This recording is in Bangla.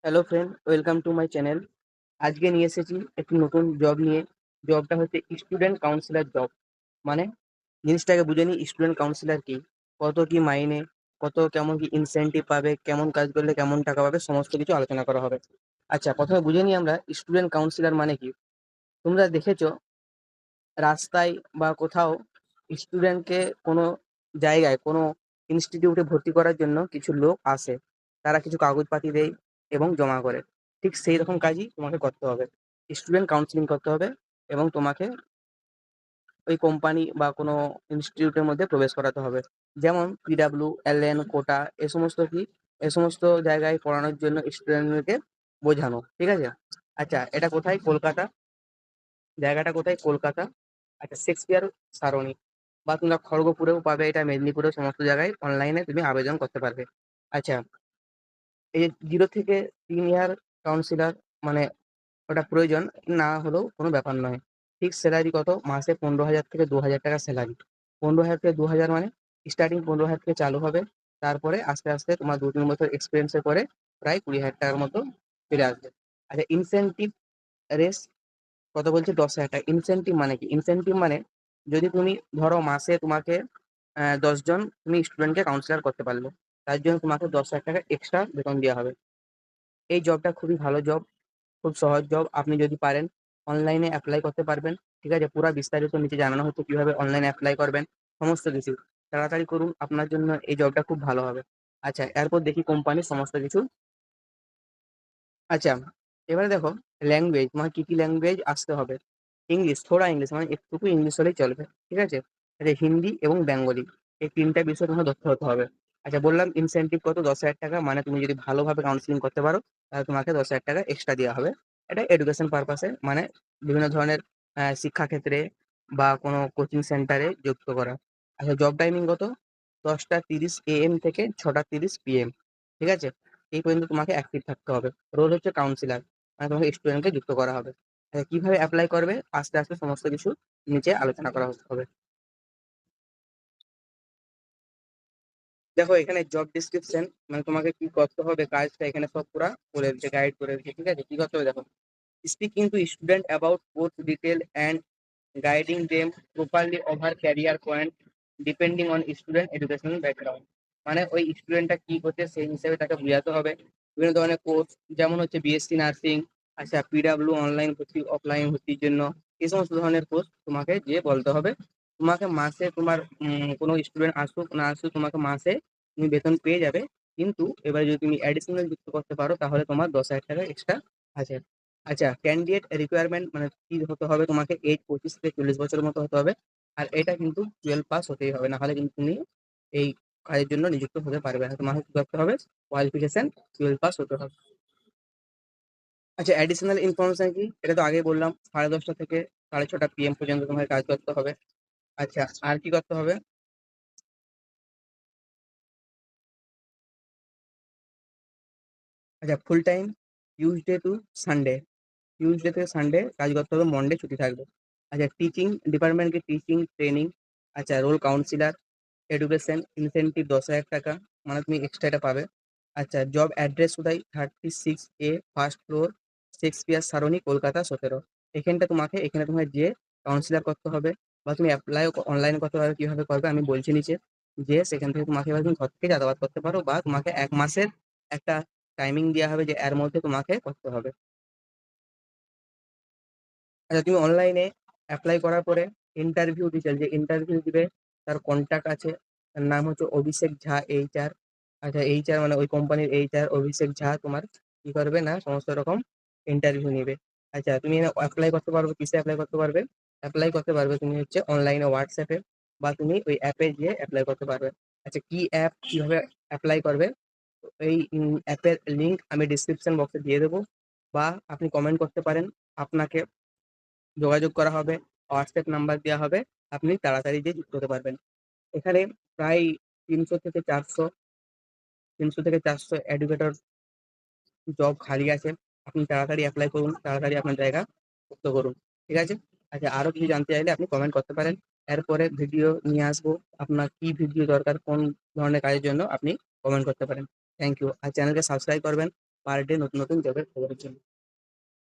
Hello friend, welcome to my channel. আজকে নিয়ে এসেছি একটি নতুন জব নিয়ে। জবটা হচ্ছে স্টুডেন্ট কাউন্সিলর জব। মানে জিনিসটাকে বুঝে নিই, স্টুডেন্ট কাউন্সিলর কি, কত কি মাইনে, কত কেমন কি ইনসেনটিভ পাবে, কেমন কাজ করলে কেমন টাকা পাবে, সমস্ত কিছু আলোচনা করা হবে। আচ্ছা, প্রথমে বুঝে নিই আমরা স্টুডেন্ট কাউন্সিলর মানে কি। তোমরা দেখেছো রাস্তায় বা কোথাও স্টুডেন্টকে কোনো জায়গায়, কোনো ইনস্টিটিউটে ভর্তি করার জন্য কিছু লোক আসে, তারা কিছু কাগজপাতি দেয় এবং জমা করে। ঠিক সেই রকম কাজই তোমাকে করতে হবে, স্টুডেন্ট কাউন্সিলিং করতে হবে এবং তোমাকে ওই কোম্পানি বা কোনো ইনস্টিটিউটের মধ্যে প্রবেশ করাতে হবে। যেমন পিডাব্লিউ, এলএন, কোটা, এ সমস্ত জায়গায় পড়ানোর জন্য স্টুডেন্টদেরকে বোঝানো। ঠিক আছে। আচ্ছা, এটা কোথায়? কলকাতা। জায়গাটা কোথায়? কলকাতা। আচ্ছা, শেক্সপিয়ার সারণি বা তোমরা খড়গপুরেও পাবে, এটা মেদিনীপুরেও, সমস্ত জায়গায় অনলাইনে তুমি আবেদন করতে পারবে। আচ্ছা, এই যে 0 থেকে 3 ইয়ার কাউন্সিলর, মানে ওটা প্রয়োজন না হলেও কোনো ব্যাপার নয়। ঠিক স্যালারি কত? মাসে 15,000 থেকে 2,000 টাকা স্যালারি। 15,000 থেকে 2,000 মানে স্টার্টিং 15,000 থেকে চালু হবে। তারপরে আস্তে আস্তে তোমার 2-3 বছর এক্সপিরিয়েন্সের পরে প্রায় 20,000 টাকার মতো চলে আসবে। আচ্ছা, ইনসেনটিভ রেস কত বলছে? 10,000 টাকা। ইনসেনটিভ মানে কি? ইনসেনটিভ মানে যদি তুমি ধরো মাসে তোমাকে 10 জন তুমি স্টুডেন্টকে কাউন্সিলর করতে পারলে, তার জন্য তোমাকে 10,000 টাকা এক্সট্রা বেতন দেওয়া হবে। এই জবটা খুবই ভালো জব, খুব সহজ জব। আপনি যদি পারেন অনলাইনে অ্যাপ্লাই করতে পারবেন। ঠিক আছে, পুরো বিস্তারিত নিচে জানানো হচ্ছে কিভাবে অনলাইনে অ্যাপ্লাই করবেন, সমস্ত কিছু। তাড়াতাড়ি করুন, আপনার জন্য এই জবটা খুব ভালো হবে। আচ্ছা, এরপর দেখি কোম্পানির সমস্ত কিছু। আচ্ছা, এবারে দেখো ল্যাঙ্গুয়েজ, মানে কি কি ল্যাঙ্গুয়েজ আসতে হবে। ইংলিশ, থোড়া ইংলিশ, মানে একটুকু ইংলিশ হলেই চলবে। ঠিক আছে। আচ্ছা, হিন্দি এবং বেঙ্গলি, এই তিনটা বিষয় তোমার দক্ষ হতে হবে। আচ্ছা, বললাম ইনসেনটিভ কত? 10,000 টাকা। মানে তুমি যদি ভালোভাবে কাউন্সিলিং করতে পারো তাহলে তোমাকে 10,000 টাকা এক্সট্রা দেওয়া হবে। এটা এডুকেশন পারপাসে, মানে বিভিন্ন ধরনের শিক্ষাক্ষেত্রে বা কোনো কোচিং সেন্টারে যুক্ত করা। আচ্ছা, জব টাইমিং কত? 10টা 30 AM থেকে 6টা 30 PM। ঠিক আছে। এই পর্যন্ত তোমাকে অ্যাক্টিভ থাকতে হবে। রোল হচ্ছে কাউন্সিলর, মানে তোমাকে স্টুডেন্টকে যুক্ত করা হবে। কিভাবে অ্যাপ্লাই করবে আস্তে আস্তে সমস্ত কিছু নিচে আলোচনা করা হবে। দেখো এখানে জব ডিসক্রিপশন, মানে তোমাকে কি করতে হবে কাজটা এখানে সব পুরা বলে দিচ্ছে, গাইড করে দিচ্ছে। ঠিক আছে, কি করতে হবে দেখো। Speaking two student about course detail and guiding them properly over career point depending on student educational background. মানে ওই স্টুডেন্টটা কি করছে সেই হিসেবে তাকে বোঝাতে হবে। বিভিন্ন ধরনের কোর্স, যেমন হচ্ছে বিএসসি নার্সিং, আচ্ছা পিডাব্লিউ অনলাইন ভর্তি, অফলাইন ভর্তির জন্য এই সমস্ত ধরনের কোর্স তোমাকে যে বলতে হবে। তোমাকে মাসে তোমার কোনো স্টুডেন্ট আসুক না আসুক, তোমাকে মাসে তুমি বেতন পেয়ে যাবে। কিন্তু এবার যদি তুমি অ্যাডিশনাল যুক্ত করতে পারো তাহলে তোমার 10,000 টাকা এক্সট্রা আছে। আচ্ছা, ক্যান্ডিডেট রিকোয়ারমেন্ট, মানে কি হতে হবে তোমাকে? এজ 25 থেকে 40 বছরের মতো হতে হবে। আর এটা কিন্তু 12 পাস হতেই হবে, না হলে কিন্তু তুমি এই কাজের জন্য নিযুক্ত হতে পারবে না। তোমাকে কি করতে হবে? কোয়ালিফিকেশন 12 পাস হতে হবে। আচ্ছা, অ্যাডিশনাল ইনফরমেশন কি? এটা তো আগেই বললাম, 10:30 থেকে 6:30 PM পর্যন্ত তোমাকে কাজ করতে হবে। আচ্ছা, আর কি করতে হবে? আচ্ছা, full time, Tuesday to Sunday. Tuesday থেকে সানডে কাজ করতে হবে, মন্ডে ছুটি থাকবে। আচ্ছা, টিচিং ডিপার্টমেন্টকে টিচিং ট্রেনিং। আচ্ছা, রোল কাউন্সিলর, এডুকেশন ইনসেনটিভ 10,000 টাকা, মানে তুমি এক্সট্রা এটা পাবে। আচ্ছা, জব অ্যাড্রেস কোথায়? 36A first floor, Shakespeare Sarani, Kolkata 17। এখানে তোমাকে যে কাউন্সিলর করতে হবে, বা তুমি অ্যাপ্লাই অনলাইনে করতে পারবে। কিভাবে করবে আমি বলছি নিচে। যে সেখান থেকে তোমাকে এবার তুমি ঘর থেকে যাতায়াত করতে পারো, বা তোমাকে 1 মাসের একটা টাইমিং দেওয়া হবে যে এর মধ্যে তোমাকে করতে হবে। আচ্ছা, তুমি অনলাইনে অ্যাপ্লাই করার পরে ইন্টারভিউ ডিটেল, যে ইন্টারভিউ দিবে তার কন্ট্যাক্ট আছে, তার নাম হচ্ছে অভিষেক ঝা, HR। আচ্ছা, HR মানে ওই কোম্পানির HR অভিষেক ঝা তোমার কি করবে না সমস্ত রকম ইন্টারভিউ নিবে। আচ্ছা, তুমি অ্যাপ্লাই করতে পারবে, কিসে অ্যাপ্লাই করতে পারবে? অ্যাপ্লাই করতে পারবে তুমি হচ্ছে অনলাইনে হোয়াটসঅ্যাপে, বা তুমি ওই অ্যাপে গিয়ে অ্যাপ্লাই করতে পারবে। আচ্ছা, কি অ্যাপ, কিভাবে অ্যাপ্লাই করবে? এই অ্যাপের লিঙ্ক আমি ডিসক্রিপশন বক্সে দিয়ে দেবো, বা আপনি কমেন্ট করতে পারেন। আপনাকে যোগাযোগ করা হবে, হোয়াটসঅ্যাপ নাম্বার দেওয়া হবে, আপনি তাড়াতাড়ি গিয়ে যুক্ত হতে পারবেন। এখানে প্রায় 300 থেকে 400 এডুকেটর জব খালি আছে। আপনি তাড়াতাড়ি অ্যাপ্লাই করুন, তাড়াতাড়ি আপনার জায়গা যুক্ত করুন। ঠিক আছে। আচ্ছা, আরো কিছু জানতে চাইলে আপনি কমেন্ট করতে পারেন। এরপরে ভিডিও নিয়ে আসবো, আপনার কি ভিডিও দরকার, কোন ধরনের কাজের জন্য আপনি কমেন্ট করতে পারেন। Thank you. আর চ্যানেলকে সাবস্ক্রাইব করবেন। পার ডে নতুন নতুন জবের খবরের জন্য।